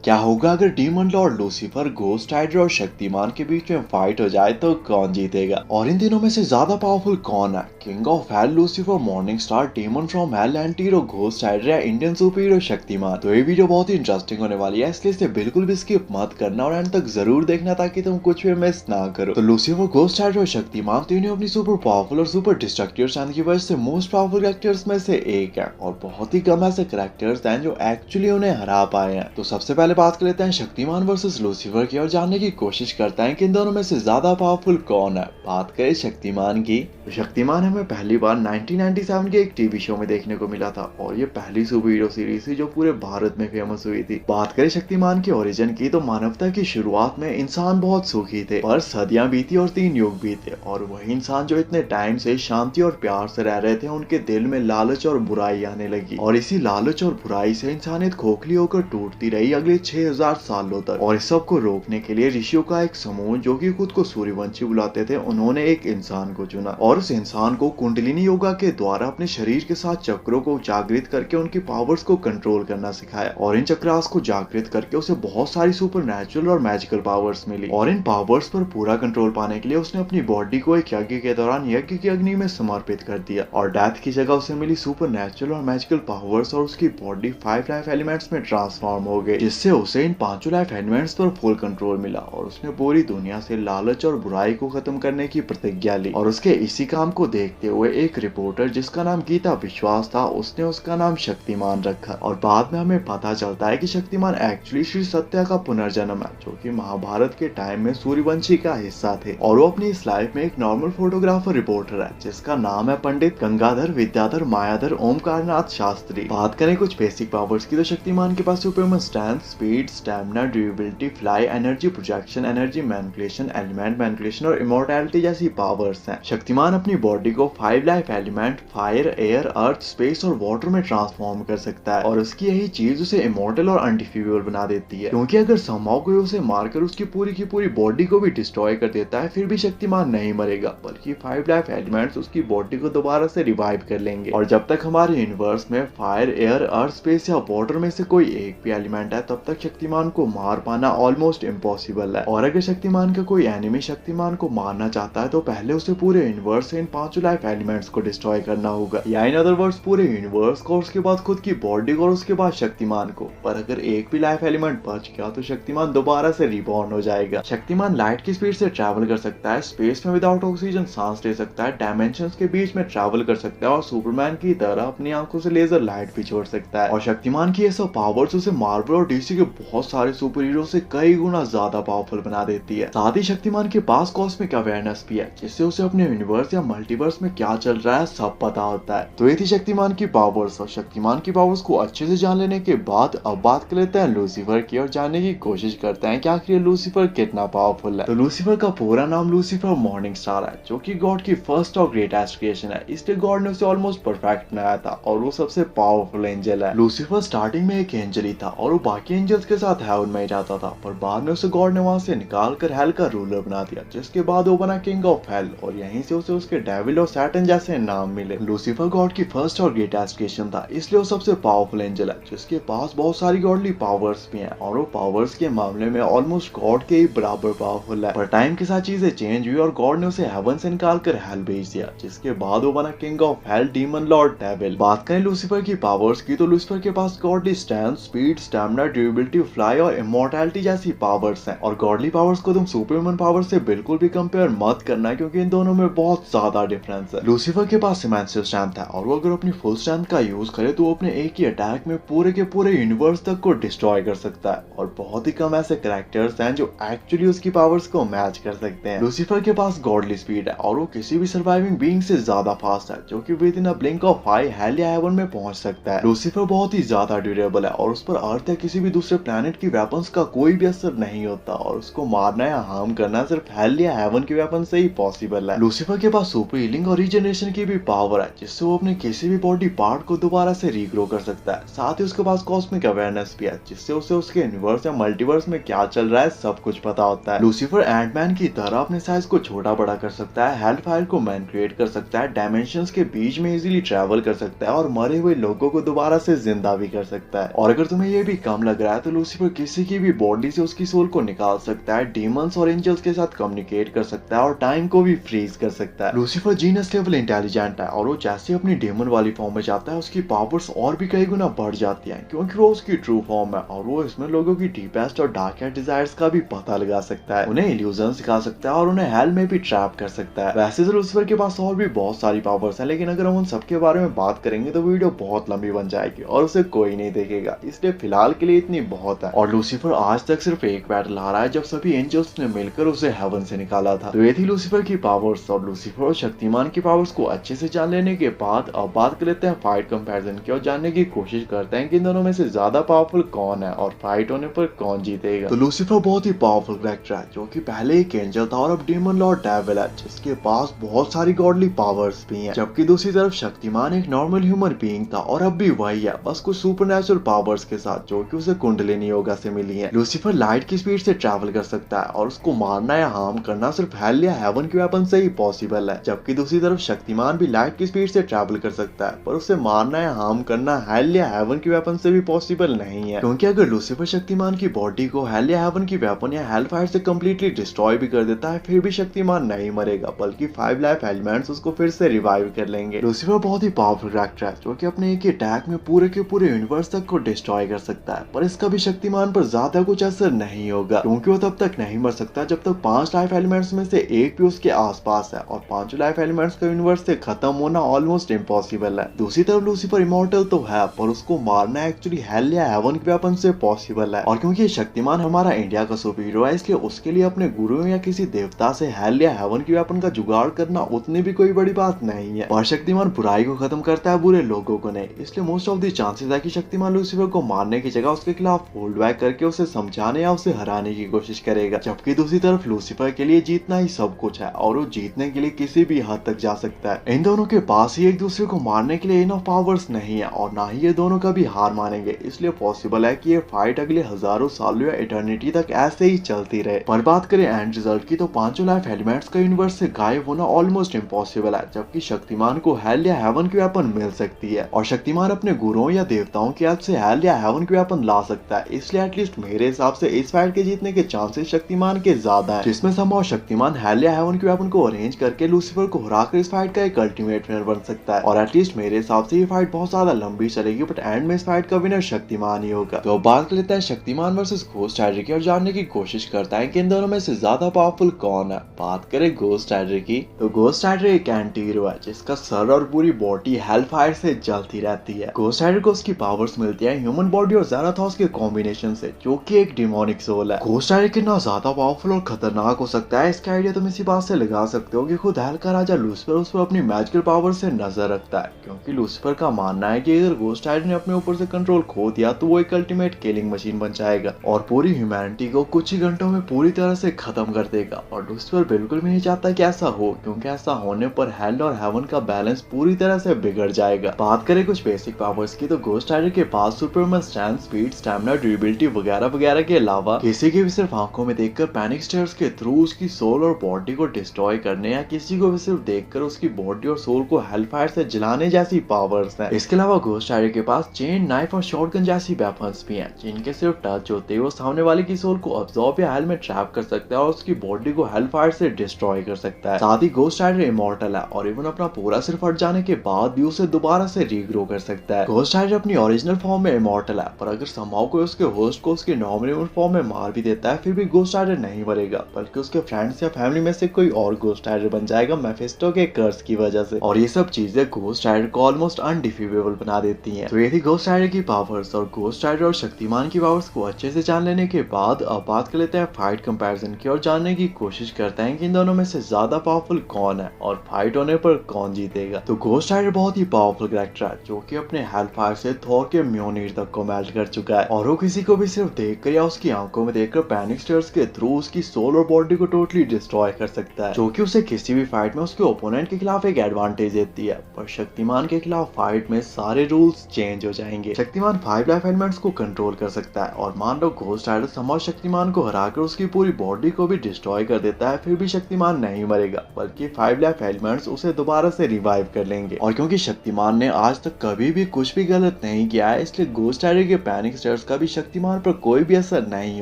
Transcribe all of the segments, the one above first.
क्या होगा अगर demon lord Lucifer, Ghost Rider और शक्तिमान के बीच में फाइट हो जाए तो कौन जीतेगा? और इन तीनों में से ज्यादा पावरफुल कौन है? King of hell Lucifer, morning star, demon from hell, anti hero Ghost Rider या इंडियन सुपर हीरो शक्तिमान? तो ये वीडियो बहुत ही इंटरेस्टिंग होने वाली है, इसलिए इसे बिल्कुल भी स्किप मत करना और एंड तक जरूर देखना ताकि तुम कुछ भी मिस ना करो। तो लूसीफर, घोस्ट राइडर और शक्तिमान तीनों अपनी सुपर पावरफुल और सुपर डिस्ट्रक्टिव स्ट्रेंथ की वजह से मोस्ट पावरफुल कैरेक्टर्स में से एक है और बहुत ही कम ऐसे कैरेक्टर्स हैं जो एक्चुअली उन्हें हरा पाए हैं। तो सबसे पहले बात कर लेते हैं शक्तिमान वर्सेस लूसीफर की और जानने की कोशिश करते हैं कि इन दोनों में से ज्यादा पावरफुल कौन है। बात करें शक्तिमान की, तो शक्तिमान हमें पहली बार 1997 के एक टीवी शो में देखने को मिला था और ये पहली सुपर हीरो सीरीज थी जो पूरे भारत में फेमस हुई थी। बात करें शक्तिमान के ओरिजिन की, तो मानवता की शुरुआत में इंसान बहुत सुखी थे, पर सदियां बीती और 3 युग बीते और वही इंसान जो इतने टाइम से शांति और प्यार से रह रहे थे, उनके दिल में लालच और बुराई आने लगी और इसी लालच और बुराई से इंसानियत खोखली होकर टूटती रही अगले 6000 सालों तक। और इस सब को रोकने के लिए ऋषियों का एक समूह जो कि खुद को सूर्यवंशी बुलाते थे, उन्होंने एक इंसान को चुना और उस इंसान को कुंडलिनी योगा के द्वारा अपने शरीर के साथ चक्रों को जागृत करके उनकी पावर्स को कंट्रोल करना सिखाया और इन चक्रास को जागृत करके उसे बहुत सारी सुपर नेचुरल और मैजिकल पावर्स मिली। और इन पावर्स पर पूरा कंट्रोल पाने के लिए उसने अपनी बॉडी को एक यज्ञ के दौरान यज्ञ की अग्नि में समर्पित कर दिया और डेथ की जगह उसे मिली सुपर नेचुरल और मैजिकल पावर्स और उसकी बॉडी 5 लाइफ एलिमेंट्स में ट्रांसफॉर्म हो गई, जिससे उसे इन 5 लाइफ एलिमेंट्स पर फुल कंट्रोल मिला और उसने पूरी दुनिया से लालच और बुराई को खत्म करने की प्रतिज्ञा ली। और उसके इसी काम को देखते हुए एक रिपोर्टर जिसका नाम गीता विश्वास था, उसने उसका नाम शक्तिमान रखा और बाद में हमें पता चलता है कि शक्तिमान एक्चुअली श्री सत्या का पुनर्जन्म है जो कि महाभारत के टाइम में सूर्यवंशी का हिस्सा थे और वो अपनी इस लाइफ में एक नॉर्मल फोटोग्राफर रिपोर्टर है जिसका नाम है पंडित गंगाधर विद्याधर मायाधर ओमकारनाथ शास्त्री। बात करें कुछ बेसिक पावर्स की, तो शक्तिमान के पास Superman strength, speed, stamina, durability, fly, energy projection, energy manipulation, element manipulation और इमॉर्टैलिटी जैसी पावर्स हैं। शक्तिमान अपनी बॉडी को 5 life element fire, air, earth, space और वाटर में ट्रांसफॉर्म कर सकता है और उसकी यही चीज उसे इमॉर्टल और अनडिफीबल बना देती है, क्योंकि अगर समहाउ कोई उसे मारकर उसकी पूरी बॉडी को भी डिस्ट्रॉय कर देता है फिर भी शक्तिमान नहीं मरेगा, बल्कि 5 लाइफ एलिमेंट्स उसकी बॉडी को दोबारा से रिवाइव कर लेंगे। और जब तक हमारे यूनिवर्स में फायर, एयर, अर्थ, स्पेस या वाटर में से कोई एक भी एलिमेंट है तब तक शक्तिमान को मार पाना ऑलमोस्ट इम्पॉसिबल है। और अगर शक्तिमान का कोई एनिमी शक्तिमान को मारना चाहता है तो पहले उसे पूरे यूनिवर्स से इन 5 लाइफ एलिमेंट्स को डिस्ट्रॉय करना होगा, या इन अदर वर्ड्स पूरे यूनिवर्स को, उसके बाद खुद की बॉडी को और उसके बाद शक्तिमान को। पर अगर एक भी लाइफ एलिमेंट बच गया तो शक्तिमान दोबारा से रिबॉर्न हो जाएगा। शक्तिमान लाइट की स्पीड से ट्रैवल कर सकता है, स्पेस में विदाउट ऑक्सीजन सांस ले सकता है, डायमेंशंस के बीच में ट्रैवल कर सकता है और सुपरमैन की तरह अपनी आंखों से लेजर लाइट भी छोड़ सकता है। और शक्तिमान की ये सब पावर्स उसे मार्वल और डीसी के बहुत सारे सुपर हीरो से कई गुना ज्यादा पावरफुल बना देती है। साथ ही शक्तिमान के पास कॉस्मिक अवेयरनेस भी है जिससे उसे अपने यूनिवर्स या मल्टीवर्स में क्या चल रहा है सब पता होता है। तो ये थी शक्तिमान की पावर्स और शक्तिमान की पावर्स को अच्छे से जान लेने के बाद अब बात कर लेते हैं लूसीफर की और जानने की कोशिश करते हैं कि आखिर लूसीफर कितना पावरफुल है। तो लूसीफर का पूरा नाम लूसीफर मॉर्निंग स्टार है जो कि गॉड की फर्स्ट और ग्रेटेस्ट क्रिएशन है, इसलिए गॉड ने उसे ऑलमोस्ट परफेक्ट बनाया था और वो सबसे पावरफुल एंजल है। लूसीफर स्टार्टिंग में एक एंजल ही था और वो बाकी एंजल्स के साथ हेवन में ही जाता था, पर बाद में उसे गॉड ने वहां से निकाल कर हेल का रूलर बना दिया, जिसके बाद वो बना किंग ऑफ हेल और यहीं से उसे उसके डेविल और सैटन जैसे नाम मिले। लूसीफर गॉड की फर्स्ट और ग्रेटेस्ट क्रिएशन था, इसलिए वो सबसे पावरफुल एंजल है जिसके पास बहुत सारी गॉडली पावर्स भी हैं और वो पावर्स के मामले में ऑलमोस्ट गॉड के ही बराबर पावरफुल है। पर टाइम के साथ चीजें चेंज हुई और गॉड ने उसे हेवन से निकाल कर हेल भेज दिया, जिसके बाद वो बना king of hell, demon lord devil. बात करें लूसीफर की पावर्स की, तो लूसीफर के पास godly strength, speed, stamina, durability, fly और इमॉर्टैलिटी जैसी पावर्स हैं। और गॉडली पावर्स को तुम सुपरमैन पावर्स से बिल्कुल भी कंपेयर मत करना क्योंकि इन दोनों में बहुत ज्यादा डिफरेंस है। लूसीफर के पास इमेंसिव स्ट्रेंथ है और वो अगर अपनी फुल स्ट्रेंथ का यूज करे तो वो अपने एक ही अटैक में पूरे के पूरे यूनिवर्स तक को डिस्ट्रॉय कर सकता है और बहुत ही कम ऐसे कैरेक्टर्स हैं जो एक्चुअली उसकी पावर्स को मैच कर सकते हैं। लूसीफर के पास गॉडली स्पीड है और वो किसी भी सर्वाइविंग बीइंग से ज्यादा फास्ट है जो कि with in a blink of I hello या हेवन में पहुंच सकता है। लूसीफर बहुत ही ज्यादा ड्यूरेबल है और उस पर अर्थ या किसी भी दूसरे प्लेनेट की वेपन्स का कोई भी असर नहीं होता और उसको मारना या हार्म करना सिर्फ हेल या हेवन के वेपन से ही पॉसिबल है। लूसीफर के पास सुपर हीलिंग और रीजनरेशन की भी पावर है जिससे वो अपने किसी भी बॉडी पार्ट को दोबारा से रीग्रो कर सकता है। साथ ही उसके पास कॉस्मिक अवेयरनेस भी है जिससे उसे उसके यूनिवर्स या मल्टीवर्स में क्या चल रहा है सब कुछ पता होता है। लूसीफर एंटमैन की तरह अपने साइज को छोटा बड़ा कर सकता है, हेल फायर को मैनिपुलेट कर सकता है, डायमेंशंस के बीच में इजीली ट्रैवल कर सकता है और मरे हुए लोगों को दोबारा से जिंदा भी कर सकता है। और अगर तुम्हें ये भी कम लग रहा है है तो लूसीफर किसी की भी बॉडी से उसकी सोल को निकाल सकता है, डीमंस और एंजल्स के साथ कम्युनिकेट कर सकता है और टाइम को भी फ्रीज कर सकता है। लूसीफर जीनस लेवल इंटेलिजेंट है और वो जैसे अपनी डेमन वाली फॉर्म में जाता है उसकी पावर्स और भी कई गुना बढ़ जाती हैं, क्योंकि वो उसकी ट्रू फॉर्म है और वो इसमें लोगों की डीपेस्ट और डार्केस्ट डिजायर्स का भी पता लगा सकता है, उन्हें इल्यूजन सिखा सकता है और उन्हें हेल में भी ट्रैप कर सकता है। वैसे तो लूसीफर के पास और भी बहुत सारी पावर्स हैं, लेकिन अगर हम उन सबके बारे में बात करेंगे तो वीडियो बहुत लंबी बन जाएगी और उसे कोई नहीं देखेगा, इसलिए फिलहाल के लिए इतनी बहुत है। और लूसीफर आज तक सिर्फ एक बैटल हारा है जब सभी एंजल्स ने मिलकर उसे हेवन से निकाला था। तो ये थी लूसीफर की पावर्स। और लूसीफर और शक्तिमान की पावर्स को अच्छे से जान लेने के बाद अब बात कर लेते हैं फाइट कंपैरिजन की और जानने की कोशिश करते हैं कि इन दोनों में से ज्यादा पावरफुल कौन है और फाइट होने पर कौन जीतेगा। तो लूसीफर बहुत ही पावरफुल कैरेक्टर है जो कि पहले एक एंजल था और अब डेमन लॉर्ड डेविल है जिसके पास बहुत सारी गॉडली पावर्स भी हैं, जबकि दूसरी तरफ शक्तिमान एक नॉर्मल ह्यूमन बीइंग था और अब भी वही है, बस कुछ सुपरनेचुरल पावर्स के साथ जो कि उसे कुंडलिनी योगा से मिली है। लूसीफर लाइट की स्पीड से ट्रैवल कर सकता है और उसको मारना या हार्म करना सिर्फ हेल या हेवन के वेपन से ही पॉसिबल है, जबकि दूसरी तरफ शक्तिमान भी लाइट की स्पीड से ट्रैवल कर सकता है पर उसे मारना या हार्म करना हेल या हेवन के वेपन से भी पॉसिबल नहीं है, क्योंकि अगर लूसीफर शक्तिमान की बॉडी को हेल या हेवन की वेपन या हेल फायर से कम्प्लीटली डिस्ट्रॉय भी कर देता है फिर भी शक्तिमान नहीं मरेगा, बल्कि 5 लाइफ एलिमेंट्स उसको फिर से रिवाइव कर लेंगे। लूसीफर बहुत ही पावरफुल कैरेक्टर है जो कि अपने एक अटैक में पूरे के पूरे यूनिवर्स तक को डिस्ट्रॉय कर सकता है, पर इसका भी शक्तिमान पर ज्यादा कुछ असर नहीं होगा, क्योंकि वो तब तक नहीं मर सकता जब तक 5 लाइफ एलिमेंट्स में से एक भी उसके आसपास है और 5 लाइफ एलिमेंट्स का यूनिवर्स से खत्म होना ऑलमोस्ट इम्पॉसिबल है। दूसरी तरफ लूसीफर इमॉर्टल तो है पर उसको मारना एक्चुअली हेल या हेवन के वेपन से पॉसिबल है, और क्योंकि शक्तिमान हमारा इंडिया का सुपर हीरो है इसलिए उसके लिए अपने गुरुओं या किसी देवता से हेल या हेवन के वेपन का जुगाड़ करना उतनी भी कोई बड़ी बात नहीं है। और शक्तिमान बुराई को खत्म करता है, बुरे लोगों को नहीं, इसलिए मोस्ट ऑफ द चांसेस है कि शक्तिमान लूसीफर को मारने की जगह उसके खिलाफ होल्ड बैक करके उसे समझाने या उसे हराने की कोशिश करेगा, जबकि दूसरी तरफ लूसीफर के लिए जीतना ही सब कुछ है और वो जीतने के लिए किसी भी हद तक जा सकता है। इन दोनों के पास ही एक दूसरे को मारने के लिए इनफ पावर्स नहीं है और ना ही ये दोनों कभी हार मानेंगे, इसलिए पॉसिबल है कि ये फाइट अगले हजारों सालों या इटर्निटी तक ऐसे ही चलती रहे। पर बात करें एंड रिजल्ट की तो 5 लाइफ एलिमेंट्स का यूनिवर्स से गायब होना ऑलमोस्ट इम्पॉसिबल है, जबकि शक्तिमान को हेल या हेवन की वेपन मिल सकती है और शक्तिमान अपने गुरुओं या देवताओं की हेल्प से हेल या हेवन की वेपन ला सकता है, इसलिए एटलीस्ट मेरे हिसाब से इस फाइट के जीतने के चांसेस शक्तिमान के ज्यादा है, जिसमें संभव शक्तिमान हेल या हेवन की वेपन को अरेंज करके लूसीफर को हराकर इस फाइट का एक अल्टीमेट विनर बन सकता है। और एटलीस्ट मेरे हिसाब से ये फाइट बहुत ज्यादा लंबी चलेगी, बट एंड में इस फाइट का विनर शक्तिमान ही होगा। तो बात कर लेते हैं शक्तिमान वर्सेस घोस्ट राइडर की और जानने की कोशिश करता है कि इन दोनों में से ज्यादा पावरफुल कौन है। बात करें घोस्ट राइडर की तो घोस्ट राइडर एक एंटी हीरो है जिसका सर और पूरी बॉडी हेल फायर से जलती रहती है। घोस्ट राइडर को उसकी पावर्स मिलती है ह्यूमन बॉडी और ज़राथोस के कॉम्बिनेशन से, जो कि एक डिमोनिक सोल है। घोस्ट राइडर कितना ज्यादा पावरफुल और खतरनाक हो सकता है इसका आइडिया तुम इसी बात से लगा सकते हो कि खुद हेल का राजा लूसीफर उस पर अपनी मैजिकल पावर से नजर रखता है, क्योंकि लूसीफर का मानना है कि अगर घोस्ट राइडर ने अपने ऊपर से कंट्रोल खो दिया तो वो एक अल्टीमेट किलिंग मशीन बन जाएगा और पूरी ह्यूमैनिटी को कुछ ही घंटों में पूरी तरह से खत्म कर देगा। और लूसीफर बिल्कुल भी नहीं चाहता कि ऐसा हो, क्योंकि ऐसा होने पर हेल और हेवन का बैलेंस पूरी तरह से बिगड़ जाएगा। बात करें कुछ बेसिक पावर्स की तो घोस्ट राइडर के पास Superman strength, speed, stamina, durability वगैरह वगैरह के अलावा किसी के भी सिर्फ आंखों में देखकर पैनिक स्टेयर्स के थ्रू उसकी सोल और बॉडी को डिस्ट्रॉय करने या किसी को भी सिर्फ देखकर उसकी बॉडी और सोल को हेलफायर से जलाने जैसी पावर्स हैं। इसके अलावा घोस्ट राइडर के पास चेन, नाइफ और शॉटगन जैसी वेपन्स भी हैं, जिनके सिर्फ टच होते ही वो सामने वाले की सोल को अब्सॉर्ब या हेल में ट्रैप कर सकता है और उसकी बॉडी को हेलफायर से डिस्ट्रॉय कर सकता है। साथ ही घोस्ट राइडर इमॉर्टल है और इवन अपना पूरा सिर फट जाने के बाद भी उसे दोबारा से रीग्रो कर सकता है। घोस्ट राइडर अपनी ओरिजिनल फॉर्म में इमॉर्टल है, पर अगर समहाउ कोई उसके होस्ट को उसके नॉर्मल फॉर्म में मार भी देता है फिर भी घोस्ट राइडर नहीं मरेगा, बल्कि उसके फ्रेंड्स या फैमिली में से कोई और घोस्ट राइडर बन जाएगा मेफिस्टो के कर्स की वजह से। और ये सब चीजें घोस्ट राइडर को ऑलमोस्ट अनडिफीटेबल बना देती हैं। तो ये थी घोस्ट राइडर की पावर्स। और घोस्ट राइडर और शक्तिमान की पावर्स को अच्छे से जान लेने के बाद अब बात कर लेते हैं फाइट कंपैरिजन की और जानने की कोशिश करते हैं कि इन दोनों में से ज्यादा पावरफुल कौन है और फाइट होने पर कौन जीतेगा। तो घोस्ट राइडर बहुत ही पावरफुल कैरेक्टर है जो कि अपने हेलफायर से थॉर के म्योनिर तक को मेल्ट कर चुका है और वो किसी को भी सिर्फ देखकर या उसकी आंखों में देखकर पैनिक स्टेयर्स के थ्रू उसकी सोल और बॉडी को टोटली डिस्ट्रॉय कर सकता है, जो कि उसे किसी भी फाइट में उसके ओपोनेंट के खिलाफ एक एडवांटेज देती है। पर शक्तिमान के खिलाफ फाइट में सारे रूल्स चेंज हो जाएंगे। शक्तिमान 5 लाइफ एलिमेंट्स को कंट्रोल कर सकता है और मान लो घोस्ट राइडर संभव शक्तिमान को हराकर उसकी पूरी बॉडी को भी डिस्ट्रॉय कर देता है, फिर भी शक्तिमान नहीं मरेगा, बल्कि 5 लाइफ एलिमेंट्स उसे दोबारा से रिवाइव कर लेंगे। और क्योंकि शक्तिमान ने आज तक कभी भी कुछ भी गलत नहीं किया है, इसलिए घोस्ट राइडर के पैनिक स्टेयर्स उसका भी शक्तिमान पर कोई भी असर नहीं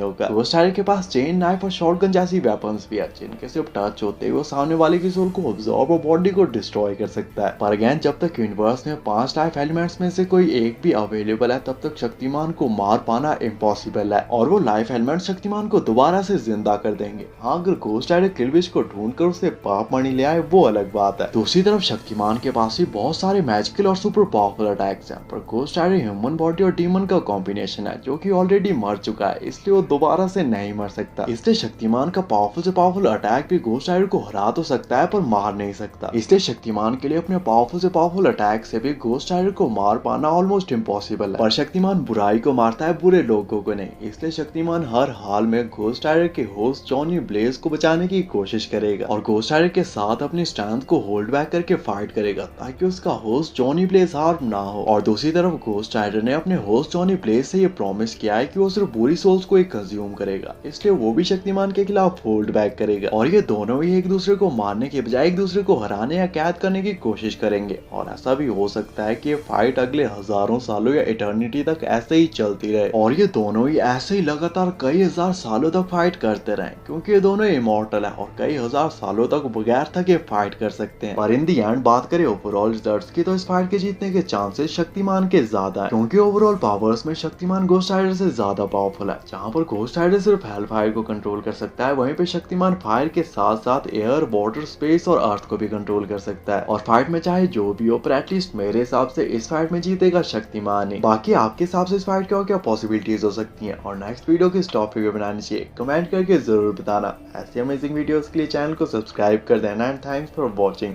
होगा। घोस्ट राइडर के पास चेन, नाइफ और शॉटगन जैसी वेपन्स भी है जिनके सिर्फ टच होते हुए सामने वाले की सोल को अब्सॉर्ब और बॉडी को डिस्ट्रॉय कर सकता है। पर अगेन, जब तक यूनिवर्स में 5 लाइफ एलिमेंट्स में से कोई एक भी अवेलेबल है तब तक शक्तिमान को मार पाना इम्पॉसिबल है और वो लाइफ एलिमेंट शक्तिमान को दोबारा से जिंदा कर देंगे। हाँ, अगर घोस्ट राइडर किलविश को ढूंढ कर उसे पाप मणि ले आए वो अलग बात है। दूसरी तरफ शक्तिमान के पास भी बहुत सारे मैजिकल और सुपर पावरफुल अटैक्स हैं, पर घोस्ट राइडर ह्यूमन बॉडी और डीमन का कॉम्बिनेशन है जो कि ऑलरेडी मर चुका है, इसलिए वो दोबारा से नहीं मर सकता। इसलिए शक्तिमान का पावरफुल से पावरफुल अटैक भी घोस्ट राइडर को हरा तो सकता है पर मार नहीं सकता। इसलिए शक्तिमान के लिए अपने पावरफुल से पावरफुल अटैक से भी घोस्ट राइडर को मार पाना ऑलमोस्ट इम्पॉसिबल है। पर शक्तिमान बुराई को मारता है, बुरे लोगों को नहीं। इसलिए शक्तिमान हर हाल में घोस्ट राइडर के होस्ट जॉनी ब्लेज को बचाने की कोशिश करेगा और घोस्ट राइडर के साथ अपनी स्ट्रेंथ को होल्ड बैक करके फाइट करेगा ताकि उसका होस्ट जॉनी ब्लेज हार्म ना हो। और दूसरी तरफ घोस्ट राइडर ने अपने होस्ट जॉनी ब्लेज से ये प्रॉमिस किया है कि वो सिर्फ बुरी सोल्स को ही कंज्यूम करेगा, इसलिए वो भी शक्तिमान के खिलाफ होल्ड बैक करेगा और ये दोनों ही एक दूसरे को मारने के बजाय एक दूसरे को हराने या कैद करने की कोशिश करेंगे। और ऐसा भी हो सकता है कि ये फाइट अगले हजारों सालों या इटर्निटी तक ऐसे ही चलती रहे और ये दोनों ही ऐसे ही लगातार कई हजार सालों तक फाइट करते रहे, क्योंकि ये दोनों इमॉर्टल है और कई हजार सालों तक बगैर थके फाइट कर सकते हैं। पर इन दी एंड बात करें ओवरऑल रिजल्ट्स की तो इस फाइट के जीतने के चांसेस शक्तिमान के ज्यादा है, क्योंकि ओवरऑल पावर्स में शक्तिमान घोस्ट राइडर से ज्यादा पावरफुल है। जहां पर घोस्ट राइडर सिर्फ हेल फायर को कंट्रोल कर सकता है, वहीं पे शक्तिमान फायर के साथ साथ एयर, वाटर, स्पेस और अर्थ को भी कंट्रोल कर सकता है। और फाइट में चाहे जो भी हो, पर एटलीस्ट मेरे हिसाब से इस फाइट में जीतेगा शक्तिमान ही। बाकी आपके हिसाब से इस फाइट के और क्या पॉसिबिलिटीज हो सकती हैं और नेक्स्ट वीडियो किस टॉपिक पे बनानी चाहिए, कमेंट करके जरूर बताना। ऐसी अमेजिंग वीडियोस के लिए चैनल को सब्सक्राइब कर देना एंड थैंक्स फॉर वॉचिंग।